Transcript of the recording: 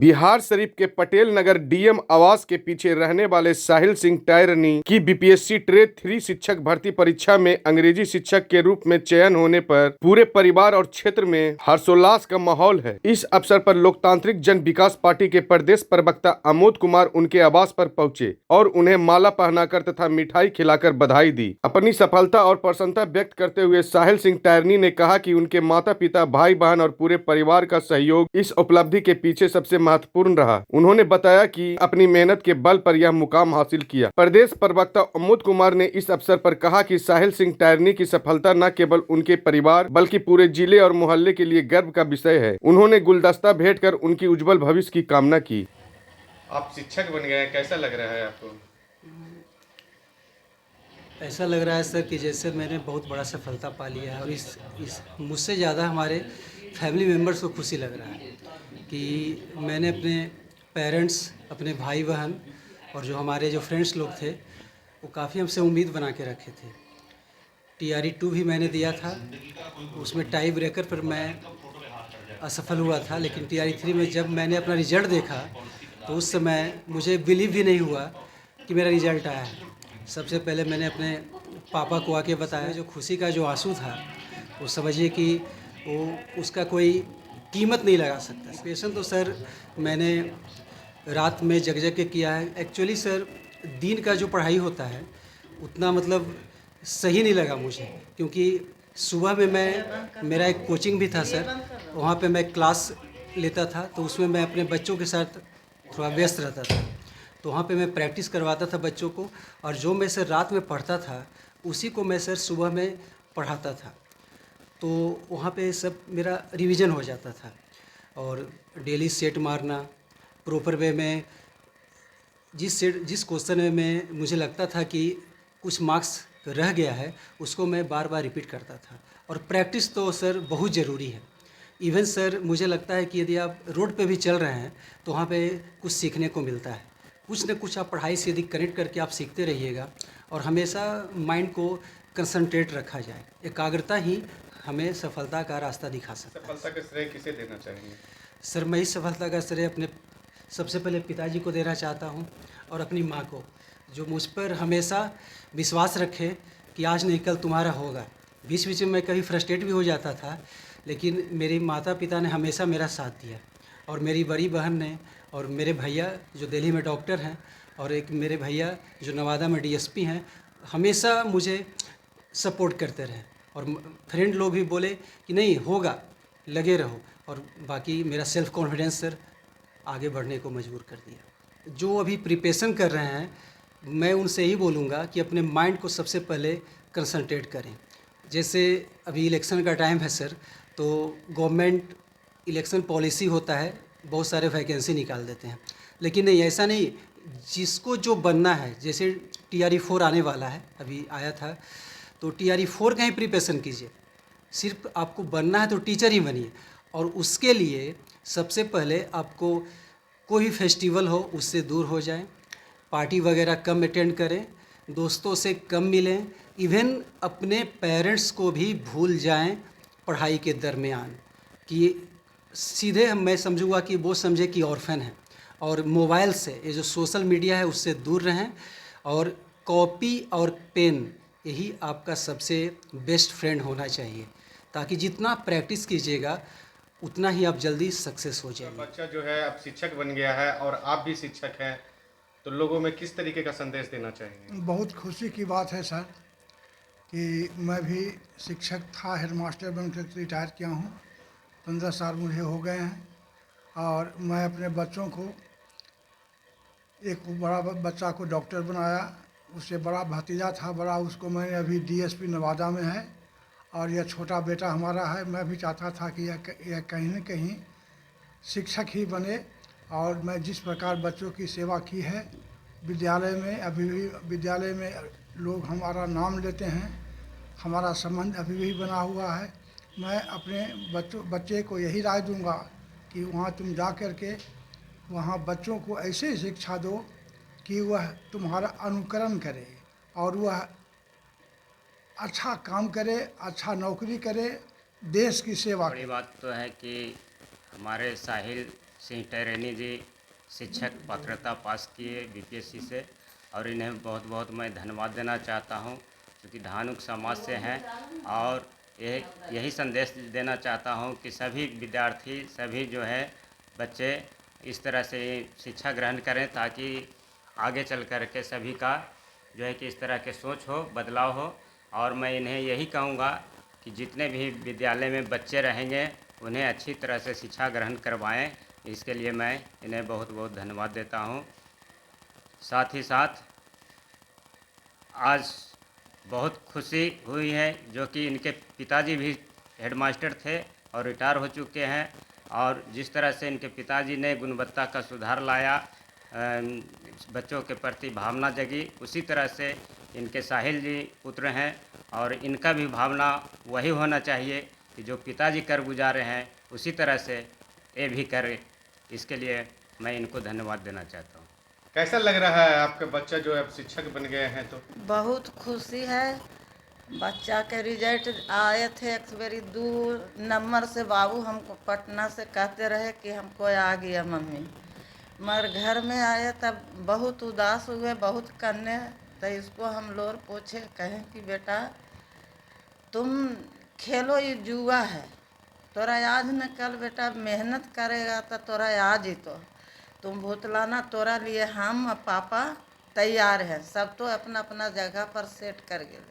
बिहार शरीफ के पटेल नगर डीएम आवास के पीछे रहने वाले साहिल सिंह टैरनी की बीपीएससी ट्रेड 3 शिक्षक भर्ती परीक्षा में अंग्रेजी शिक्षक के रूप में चयन होने पर पूरे परिवार और क्षेत्र में हर्षोल्लास का माहौल है। इस अवसर पर लोकतांत्रिक जन विकास पार्टी के प्रदेश प्रवक्ता आमोद कुमार उनके आवास पर पहुंचे और उन्हें माला पहनाकर तथा मिठाई खिलाकर बधाई दी। अपनी सफलता और प्रसन्नता व्यक्त करते हुए साहिल सिंह टैरनी ने कहा कि उनके माता पिता, भाई बहन और पूरे परिवार का सहयोग इस उपलब्धि के पीछे सबसे महत्वपूर्ण रहा। उन्होंने बताया कि अपनी मेहनत के बल पर यह मुकाम हासिल किया। प्रदेश प्रवक्ता आमोद कुमार ने इस अवसर पर कहा कि साहिल सिंह टैरनी की सफलता न केवल उनके परिवार बल्कि पूरे जिले और मोहल्ले के लिए गर्व का विषय है। उन्होंने गुलदस्ता भेंट कर उनकी उज्जवल भविष्य की कामना की। आप शिक्षक बन गए हैं, कैसा लग रहा है आपको? ऐसा लग रहा है सर कि जैसे मैंने बहुत बड़ा सफलता पा लिया है और इस मुझसे ज़्यादा हमारे फैमिली मेम्बर्स को खुशी लग रहा है कि मैंने अपने पेरेंट्स, अपने भाई बहन और जो हमारे जो फ्रेंड्स लोग थे वो काफ़ी हमसे उम्मीद बना के रखे थे। TRE 2 भी मैंने दिया था, उसमें टाई ब्रेकर पर मैं असफल हुआ था, लेकिन TRE 3 में जब मैंने अपना रिजल्ट देखा तो उस समय मुझे बिलीव भी नहीं हुआ कि मेरा रिजल्ट आया है। सबसे पहले मैंने अपने पापा को आके बताया। जो खुशी का जो आंसू था वो समझिए कि वो उसका कोई कीमत नहीं लगा सकता। स्पेशल तो सर मैंने रात में जग जग के किया है। एक्चुअली सर दिन का जो पढ़ाई होता है उतना मतलब सही नहीं लगा मुझे, क्योंकि सुबह में मेरा एक कोचिंग भी था सर, वहाँ पे मैं क्लास लेता था तो उसमें मैं अपने बच्चों के साथ थोड़ा व्यस्त रहता था, तो वहाँ पे मैं प्रैक्टिस करवाता था बच्चों को, और जो मैं सर रात में पढ़ता था उसी को मैं सर सुबह में पढ़ाता था, तो वहाँ पे सब मेरा रिवीजन हो जाता था। और डेली सेट मारना प्रॉपर वे में, जिस क्वेश्चन में मुझे लगता था कि कुछ मार्क्स रह गया है उसको मैं बार बार रिपीट करता था। और प्रैक्टिस तो सर बहुत ज़रूरी है। इवन सर मुझे लगता है कि यदि आप रोड पे भी चल रहे हैं तो वहाँ पे कुछ सीखने को मिलता है, कुछ न कुछ आप पढ़ाई से यदि कनेक्ट करके आप सीखते रहिएगा और हमेशा माइंड को कंसंट्रेट रखा जाए, एकाग्रता ही हमें सफलता का रास्ता दिखा सकता है। सफलता का श्रेय किसे देना चाहेंगे? सर मैं इस सफलता का श्रेय अपने सबसे पहले पिताजी को देना चाहता हूँ और अपनी माँ को, जो मुझ पर हमेशा विश्वास रखे कि आज नहीं कल तुम्हारा होगा। बीच बीच में मैं कभी फ्रस्ट्रेट भी हो जाता था, लेकिन मेरे माता पिता ने हमेशा मेरा साथ दिया, और मेरी बड़ी बहन ने, और मेरे भैया जो दिल्ली में डॉक्टर हैं, और एक मेरे भैया जो नवादा में DSP हैं, हमेशा मुझे सपोर्ट करते रहे। और फ्रेंड लोग भी बोले कि नहीं होगा, लगे रहो, और बाकी मेरा सेल्फ कॉन्फिडेंस सर आगे बढ़ने को मजबूर कर दिया। जो अभी प्रिपरेशन कर रहे हैं मैं उनसे ही बोलूँगा कि अपने माइंड को सबसे पहले कंसंट्रेट करें। जैसे अभी इलेक्शन का टाइम है सर, तो गवर्नमेंट इलेक्शन पॉलिसी होता है, बहुत सारे वैकेंसी निकाल देते हैं, लेकिन नहीं, ऐसा नहीं। जिसको जो बनना है, जैसे TRE 4 आने वाला है, अभी आया था, तो TRE 4 का ही प्रिपरेशन कीजिए। सिर्फ आपको बनना है तो टीचर ही बनिए, और उसके लिए सबसे पहले आपको कोई भी फेस्टिवल हो उससे दूर हो जाएं, पार्टी वगैरह कम अटेंड करें, दोस्तों से कम मिलें, इवन अपने पेरेंट्स को भी भूल जाएं पढ़ाई के दरमियान, कि सीधे मैं समझूंगा कि वो समझे कि ऑर्फन है। और मोबाइल से, ये जो सोशल मीडिया है उससे दूर रहें, और कॉपी और पेन यही आपका सबसे बेस्ट फ्रेंड होना चाहिए, ताकि जितना प्रैक्टिस कीजिएगा उतना ही आप जल्दी सक्सेस हो जाएंगे। बच्चा जो है अब शिक्षक बन गया है और आप भी शिक्षक हैं, तो लोगों में किस तरीके का संदेश देना चाहेंगे? बहुत खुशी की बात है सर कि मैं भी शिक्षक था, हेडमास्टर बनकर रिटायर किया हूँ। 15 साल मुझे हो गए हैं, और मैं अपने बच्चों को, एक बड़ा बच्चा को डॉक्टर बनाया, उससे बड़ा भतीजा था बड़ा, उसको मैंने अभी DSP नवादा में है, और यह छोटा बेटा हमारा है। मैं भी चाहता था कि यह कहीं न कहीं शिक्षक ही बने, और मैं जिस प्रकार बच्चों की सेवा की है विद्यालय में, अभी भी विद्यालय में लोग हमारा नाम लेते हैं, हमारा संबंध अभी भी बना हुआ है। मैं अपने बच्चे को यही राय दूंगा कि वहाँ तुम जा कर के वहाँ बच्चों को ऐसे शिक्षा दो कि वह तुम्हारा अनुकरण करे और वह अच्छा काम करे, अच्छा नौकरी करे, देश की सेवा बड़ी करे। बात तो है कि हमारे साहिल सिंह टैरेनी जी शिक्षक पात्रता पास किए बीपीएससी से, और इन्हें बहुत बहुत मैं धन्यवाद देना चाहता हूँ, क्योंकि धानुक समाज से हैं। और यही संदेश देना चाहता हूँ कि सभी विद्यार्थी, सभी जो है बच्चे इस तरह से शिक्षा ग्रहण करें, ताकि आगे चल कर के सभी का जो है कि इस तरह के सोच हो, बदलाव हो। और मैं इन्हें यही कहूँगा कि जितने भी विद्यालय में बच्चे रहेंगे उन्हें अच्छी तरह से शिक्षा ग्रहण करवाएं। इसके लिए मैं इन्हें बहुत बहुत धन्यवाद देता हूँ। साथ ही साथ आज बहुत खुशी हुई है, जो कि इनके पिताजी भी हेडमास्टर थे और रिटायर हो चुके हैं, और जिस तरह से इनके पिताजी ने गुणवत्ता का सुधार लाया, बच्चों के प्रति भावना जगी, उसी तरह से इनके साहिल जी पुत्र हैं, और इनका भी भावना वही होना चाहिए कि जो पिताजी कर गुजारे हैं उसी तरह से ये भी करे। इसके लिए मैं इनको धन्यवाद देना चाहता हूँ। कैसा लग रहा है आपके बच्चा जो अब शिक्षक बन गए हैं? तो बहुत खुशी है। बच्चा के रिजल्ट आए थे एक बारी 2 नंबर से, बाबू हमको पटना से कहते रहे कि हमको आ गया मम्मी, मगर घर में आए तब बहुत उदास हुए, बहुत कन्ने। तो इसको हम लोग पूछे, कहें कि बेटा तुम खेलो, ये जुआ है, तोरा आज न कल बेटा मेहनत करेगा तो तोरा आज ही तो तुम भूतलाना, तोरा लिए हम और पापा तैयार हैं। सब तो अपना अपना जगह पर सेट कर गए।